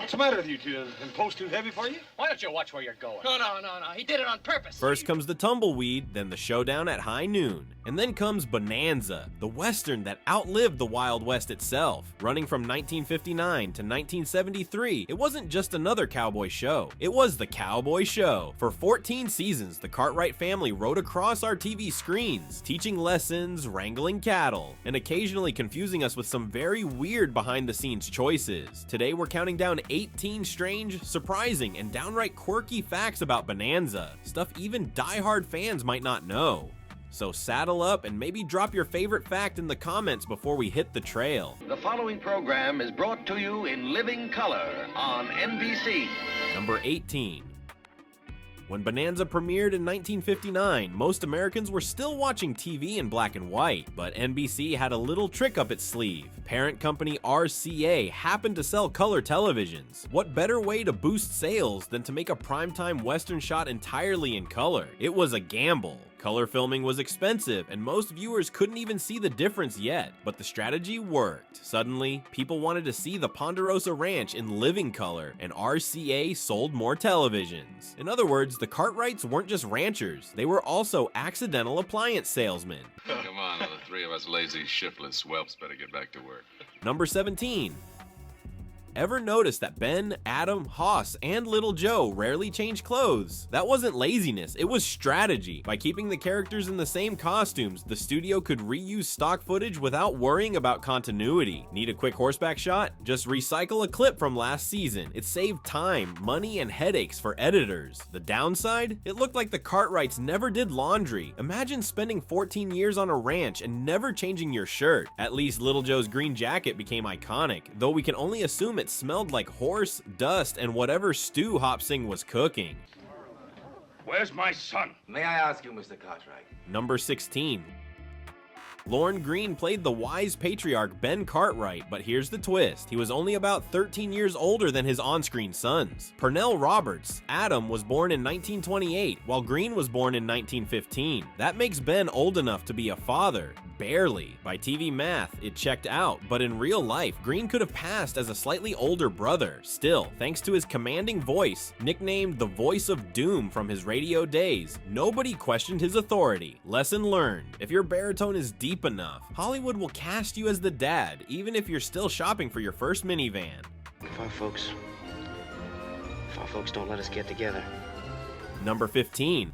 What's the matter with you two? Is the post too heavy for you? Why don't you watch where you're going? No. He did it on purpose. First comes the tumbleweed, then the showdown at high noon. And then comes Bonanza, the western that outlived the Wild West itself. Running from 1959 to 1973, it wasn't just another cowboy show. It was the Cowboy Show. For 14 seasons, the Cartwright family rode across our TV screens, teaching lessons, wrangling cattle, and occasionally confusing us with some very weird behind-the-scenes choices. Today we're counting down 18 strange, surprising, and downright quirky facts about Bonanza, stuff even die-hard fans might not know. So saddle up and maybe drop your favorite fact in the comments before we hit the trail. The following program is brought to you in living color on NBC. Number 18. When Bonanza premiered in 1959, most Americans were still watching TV in black and white, but NBC had a little trick up its sleeve. Parent company RCA happened to sell color televisions. What better way to boost sales than to make a primetime Western shot entirely in color? It was a gamble. Color filming was expensive, and most viewers couldn't even see the difference yet, but the strategy worked. Suddenly, people wanted to see the Ponderosa Ranch in living color, and RCA sold more televisions. In other words, the Cartwrights weren't just ranchers, they were also accidental appliance salesmen. Come on, the three of us lazy, shiftless whelps better get back to work. Number 17. Ever notice that Ben, Adam, Hoss, and Little Joe rarely change clothes? That wasn't laziness, it was strategy. By keeping the characters in the same costumes, the studio could reuse stock footage without worrying about continuity. Need a quick horseback shot? Just recycle a clip from last season. It saved time, money, and headaches for editors. The downside? It looked like the Cartwrights never did laundry. Imagine spending 14 years on a ranch and never changing your shirt. At least Little Joe's green jacket became iconic, though we can only assume it smelled like horse, dust, and whatever stew Hop Sing was cooking. Where's my son? May I ask you, Mr. Cartwright? Number 16. Lorne Greene played the wise patriarch Ben Cartwright, but here's the twist. He was only about 13 years older than his on-screen sons. Pernell Roberts, Adam, was born in 1928, while Greene was born in 1915. That makes Ben old enough to be a father. Barely. By TV math, it checked out, but in real life, Greene could have passed as a slightly older brother. Still, thanks to his commanding voice, nicknamed the Voice of Doom from his radio days, nobody questioned his authority. Lesson learned. If your baritone is deep enough, Hollywood will cast you as the dad, even if you're still shopping for your first minivan. If our folks don't let us get together. Number 15.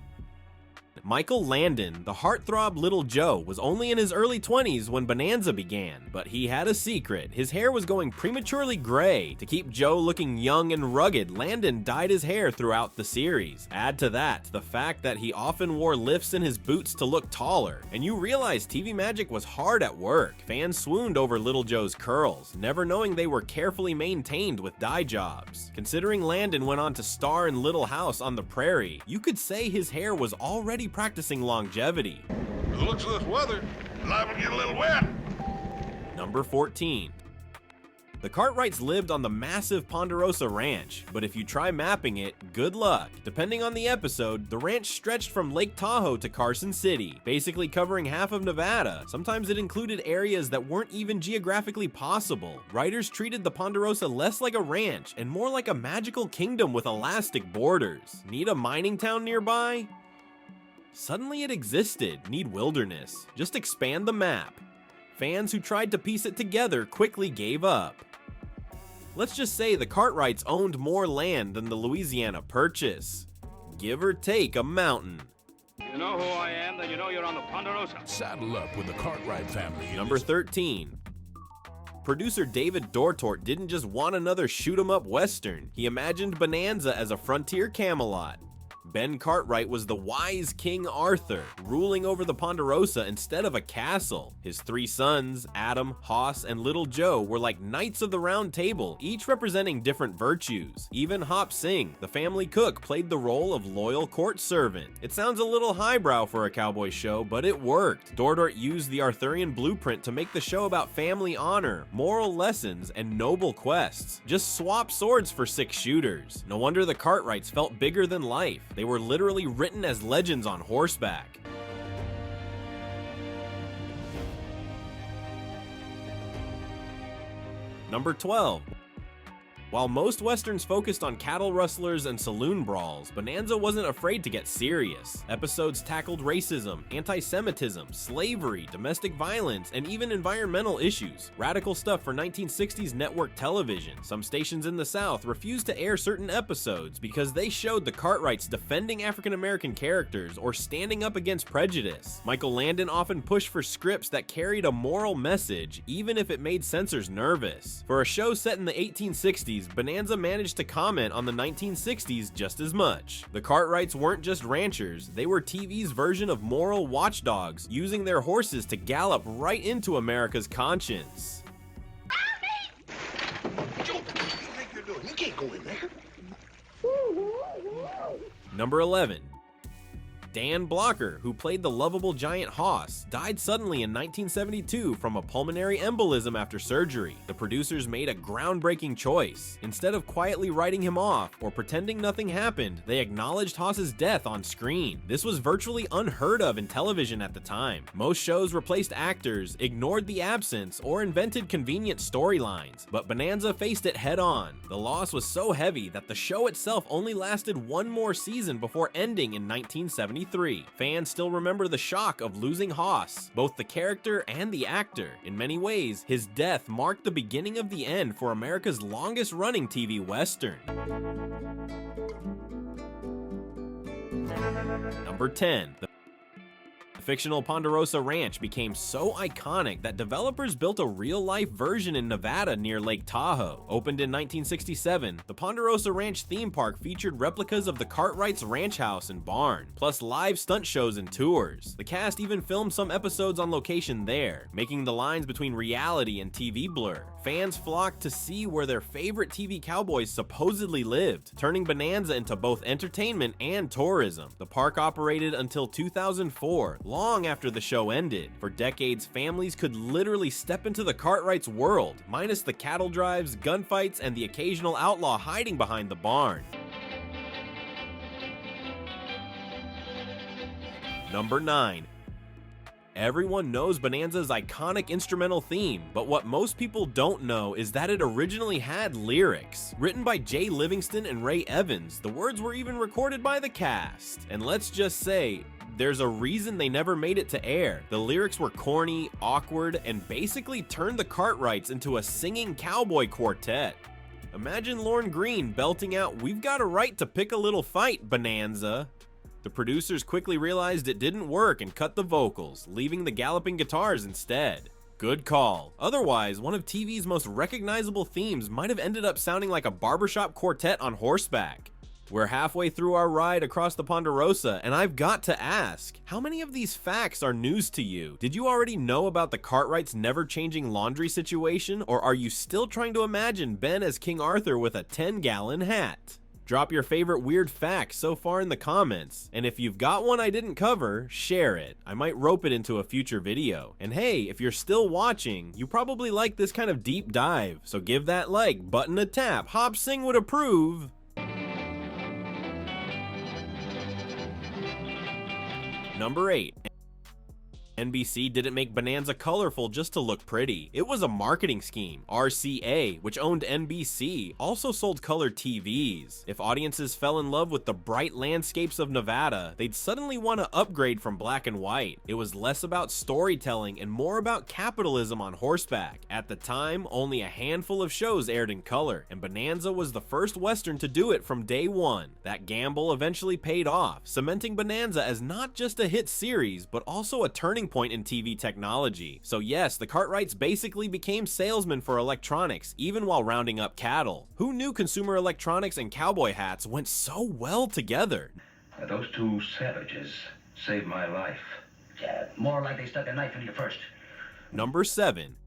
Michael Landon, the heartthrob Little Joe, was only in his early 20s when Bonanza began, but he had a secret. His hair was going prematurely gray. To keep Joe looking young and rugged, Landon dyed his hair throughout the series. Add to that the fact that he often wore lifts in his boots to look taller, and you realize TV magic was hard at work. Fans swooned over Little Joe's curls, never knowing they were carefully maintained with dye jobs. Considering Landon went on to star in Little House on the Prairie, you could say his hair was already practicing longevity. By the looks of this weather, liable to get a little wet. Number 14. The Cartwrights lived on the massive Ponderosa Ranch, but if you try mapping it, good luck. Depending on the episode, the ranch stretched from Lake Tahoe to Carson City, basically covering half of Nevada. Sometimes it included areas that weren't even geographically possible. Writers treated the Ponderosa less like a ranch and more like a magical kingdom with elastic borders. Need a mining town nearby? Suddenly it existed. Need wilderness? Just expand the map. Fans who tried to piece it together quickly gave up. Let's just say the Cartwrights owned more land than the Louisiana Purchase. Give or take a mountain. You know who I am, then you know you're on the Ponderosa. Saddle up with the Cartwright family. Number 13. Producer David Dortort didn't just want another shoot-'em-up western. He imagined Bonanza as a frontier Camelot. Ben Cartwright was the wise King Arthur, ruling over the Ponderosa instead of a castle. His three sons, Adam, Hoss, and Little Joe, were like knights of the round table, each representing different virtues. Even Hop Sing, the family cook, played the role of loyal court servant. It sounds a little highbrow for a cowboy show, but it worked. Dortort used the Arthurian blueprint to make the show about family honor, moral lessons, and noble quests. Just swap swords for 6 shooters. No wonder the Cartwrights felt bigger than life. They were literally written as legends on horseback. Number 12. While most westerns focused on cattle rustlers and saloon brawls, Bonanza wasn't afraid to get serious. Episodes tackled racism, anti-Semitism, slavery, domestic violence, and even environmental issues. Radical stuff for 1960s network television. Some stations in the South refused to air certain episodes because they showed the Cartwrights defending African-American characters or standing up against prejudice. Michael Landon often pushed for scripts that carried a moral message, even if it made censors nervous. For a show set in the 1860s, Bonanza managed to comment on the 1960s just as much. The Cartwrights weren't just ranchers, they were TV's version of moral watchdogs, using their horses to gallop right into America's conscience. You can't go in there. Number 11. Dan Blocker, who played the lovable giant Hoss, died suddenly in 1972 from a pulmonary embolism after surgery. The producers made a groundbreaking choice. Instead of quietly writing him off or pretending nothing happened, they acknowledged Hoss's death on screen. This was virtually unheard of in television at the time. Most shows replaced actors, ignored the absence, or invented convenient storylines, but Bonanza faced it head on. The loss was so heavy that the show itself only lasted one more season before ending in 1973. Fans still remember the shock of losing Hoss, both the character and the actor. In many ways, his death marked the beginning of the end for America's longest-running TV Western. Number 10. The fictional Ponderosa Ranch became so iconic that developers built a real-life version in Nevada near Lake Tahoe. Opened in 1967, the Ponderosa Ranch theme park featured replicas of the Cartwrights' ranch house and barn, plus live stunt shows and tours. The cast even filmed some episodes on location there, making the lines between reality and TV blur. Fans flocked to see where their favorite TV cowboys supposedly lived, turning Bonanza into both entertainment and tourism. The park operated until 2004, long after the show ended. For decades, families could literally step into the Cartwrights' world, minus the cattle drives, gunfights, and the occasional outlaw hiding behind the barn. Number 9. Everyone knows Bonanza's iconic instrumental theme, but what most people don't know is that it originally had lyrics. Written by Jay Livingston and Ray Evans, the words were even recorded by the cast. And let's just say, there's a reason they never made it to air. The lyrics were corny, awkward, and basically turned the Cartwrights into a singing cowboy quartet. Imagine Lorne Greene belting out, "We've got a right to pick a little fight, Bonanza." The producers quickly realized it didn't work and cut the vocals, leaving the galloping guitars instead. Good call. Otherwise, one of TV's most recognizable themes might have ended up sounding like a barbershop quartet on horseback. We're halfway through our ride across the Ponderosa, and I've got to ask, how many of these facts are news to you? Did you already know about the Cartwrights' never-changing laundry situation, or are you still trying to imagine Ben as King Arthur with a 10-gallon hat? Drop your favorite weird facts so far in the comments, and if you've got one I didn't cover, share it. I might rope it into a future video. And hey, if you're still watching, you probably like this kind of deep dive, so give that like button a tap. Hop Sing would approve. Number 8. NBC didn't make Bonanza colorful just to look pretty. It was a marketing scheme. RCA, which owned NBC, also sold color TVs. If audiences fell in love with the bright landscapes of Nevada, they'd suddenly want to upgrade from black and white. It was less about storytelling and more about capitalism on horseback. At the time, only a handful of shows aired in color, and Bonanza was the first Western to do it from day one. That gamble eventually paid off, cementing Bonanza as not just a hit series, but also a turning point in TV technology. So yes, the Cartwrights basically became salesmen for electronics, even while rounding up cattle. Who knew consumer electronics and cowboy hats went so well together? Those two savages saved my life. Yeah, more like they stuck a knife in you first. Number 7.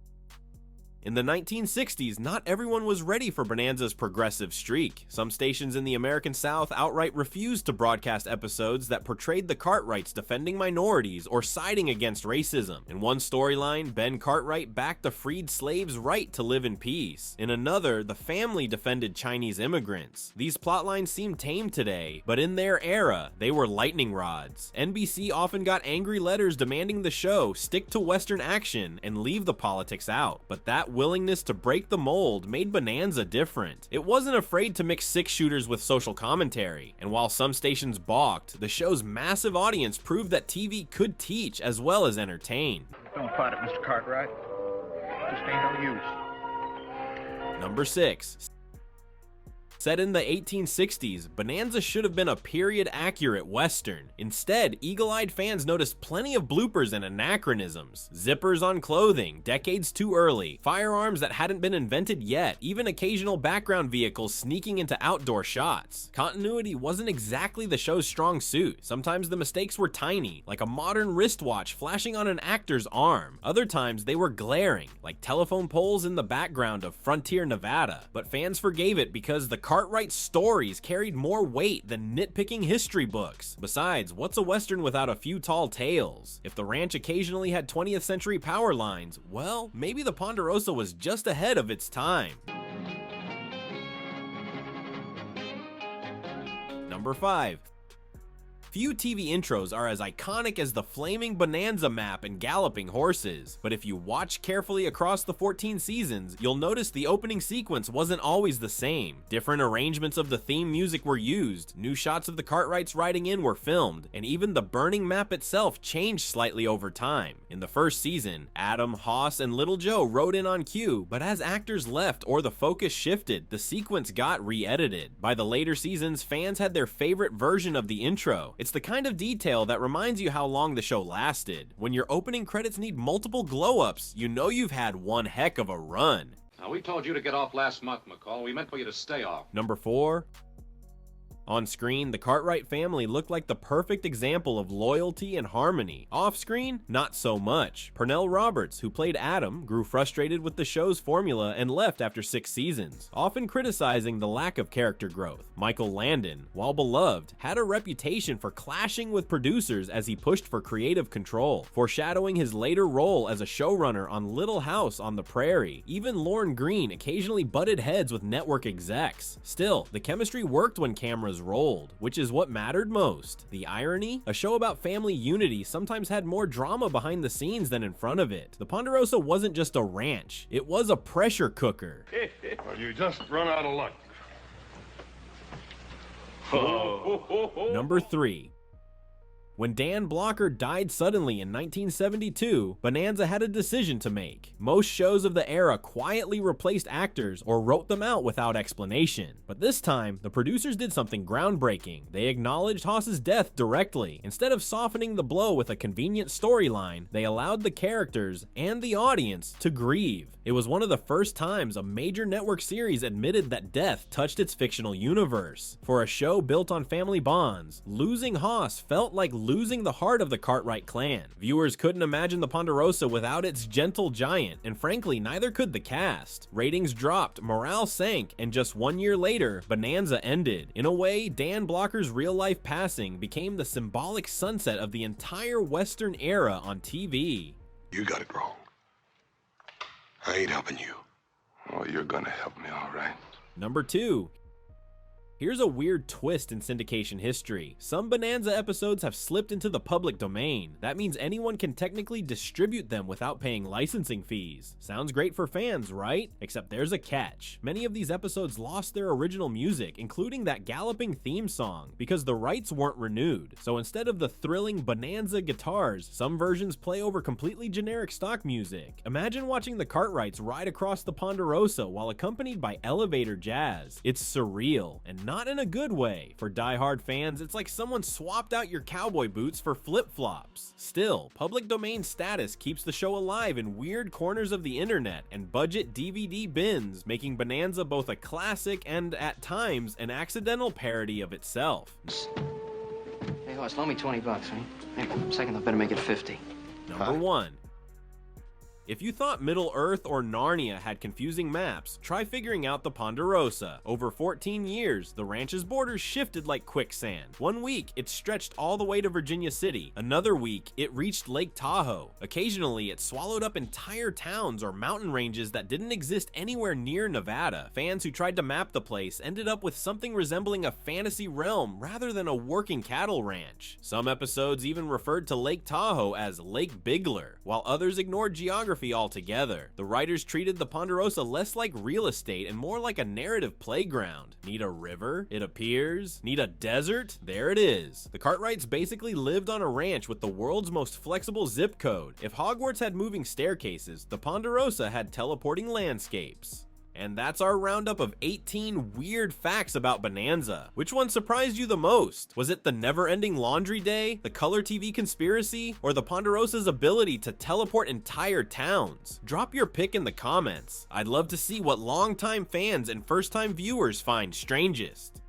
In the 1960s, not everyone was ready for Bonanza's progressive streak. Some stations in the American South outright refused to broadcast episodes that portrayed the Cartwrights defending minorities or siding against racism. In one storyline, Ben Cartwright backed a freed slave's right to live in peace. In another, the family defended Chinese immigrants. These plotlines seem tame today, but in their era, they were lightning rods. NBC often got angry letters demanding the show stick to Western action and leave the politics out, but that willingness to break the mold made Bonanza different. It wasn't afraid to mix six-shooters with social commentary, and while some stations balked, the show's massive audience proved that TV could teach as well as entertain. Don't fight it, Mr. Cartwright. Just ain't no use. Number 6. Set in the 1860s, Bonanza should have been a period-accurate Western. Instead, eagle-eyed fans noticed plenty of bloopers and anachronisms. Zippers on clothing, decades too early, firearms that hadn't been invented yet, even occasional background vehicles sneaking into outdoor shots. Continuity wasn't exactly the show's strong suit. Sometimes the mistakes were tiny, like a modern wristwatch flashing on an actor's arm. Other times they were glaring, like telephone poles in the background of Frontier, Nevada. But fans forgave it because the Cartwright stories carried more weight than nitpicking history books. Besides, what's a Western without a few tall tales? If the ranch occasionally had 20th century power lines, well, maybe the Ponderosa was just ahead of its time. Number 5. Few TV intros are as iconic as the flaming Bonanza map and galloping horses, but if you watch carefully across the 14 seasons, you'll notice the opening sequence wasn't always the same. Different arrangements of the theme music were used, new shots of the Cartwrights riding in were filmed, and even the burning map itself changed slightly over time. In the first season, Adam, Hoss, and Little Joe rode in on cue, but as actors left or the focus shifted, the sequence got re-edited. By the later seasons, fans had their favorite version of the intro. It's the kind of detail that reminds you how long the show lasted. When your opening credits need multiple glow-ups, you know you've had one heck of a run. Now, we told you to get off last month, McCall. We meant for you to stay off. Number 4. On screen, the Cartwright family looked like the perfect example of loyalty and harmony. Off screen, not so much. Pernell Roberts, who played Adam, grew frustrated with the show's formula and left after 6 seasons, often criticizing the lack of character growth. Michael Landon, while beloved, had a reputation for clashing with producers as he pushed for creative control, foreshadowing his later role as a showrunner on Little House on the Prairie. Even Lorne Greene occasionally butted heads with network execs. Still, the chemistry worked when cameras rolled, which is what mattered most. The irony? A show about family unity sometimes had more drama behind the scenes than in front of it. The Ponderosa wasn't just a ranch, it was a pressure cooker. Well, you just run out of luck. Number 3. When Dan Blocker died suddenly in 1972, Bonanza had a decision to make. Most shows of the era quietly replaced actors or wrote them out without explanation. But this time, the producers did something groundbreaking. They acknowledged Hoss's death directly. Instead of softening the blow with a convenient storyline, they allowed the characters and the audience to grieve. It was one of the first times a major network series admitted that death touched its fictional universe. For a show built on family bonds, losing Hoss felt like losing the heart of the Cartwright clan. Viewers couldn't imagine the Ponderosa without its gentle giant, and frankly, neither could the cast. Ratings dropped, morale sank, and just 1 year later, Bonanza ended. In a way, Dan Blocker's real-life passing became the symbolic sunset of the entire Western era on TV. You got it wrong. I ain't helping you. Oh, you're gonna help me, all right? Number 2. Here's a weird twist in syndication history. Some Bonanza episodes have slipped into the public domain. That means anyone can technically distribute them without paying licensing fees. Sounds great for fans, right? Except there's a catch. Many of these episodes lost their original music, including that galloping theme song, because the rights weren't renewed. So instead of the thrilling Bonanza guitars, some versions play over completely generic stock music. Imagine watching the Cartwrights ride across the Ponderosa while accompanied by elevator jazz. It's surreal, and not in a good way. For die-hard fans, it's like someone swapped out your cowboy boots for flip-flops. Still, public domain status keeps the show alive in weird corners of the internet and budget DVD bins, making Bonanza both a classic and, at times, an accidental parody of itself. Hey, Hoss, loan me 20 bucks, right? Hey, second, I better make it 50. Number 1. If you thought Middle-earth or Narnia had confusing maps, try figuring out the Ponderosa. Over 14 years, the ranch's borders shifted like quicksand. 1 week, it stretched all the way to Virginia City. Another week, it reached Lake Tahoe. Occasionally, it swallowed up entire towns or mountain ranges that didn't exist anywhere near Nevada. Fans who tried to map the place ended up with something resembling a fantasy realm rather than a working cattle ranch. Some episodes even referred to Lake Tahoe as Lake Bigler, while others ignored geography geography altogether. The writers treated the Ponderosa less like real estate and more like a narrative playground. Need a river? It appears. Need a desert? There it is. The Cartwrights basically lived on a ranch with the world's most flexible zip code. If Hogwarts had moving staircases, the Ponderosa had teleporting landscapes. And that's our roundup of 18 weird facts about Bonanza. Which one surprised you the most? Was it the never-ending laundry day, the color TV conspiracy, or the Ponderosa's ability to teleport entire towns? Drop your pick in the comments. I'd love to see what longtime fans and first-time viewers find strangest.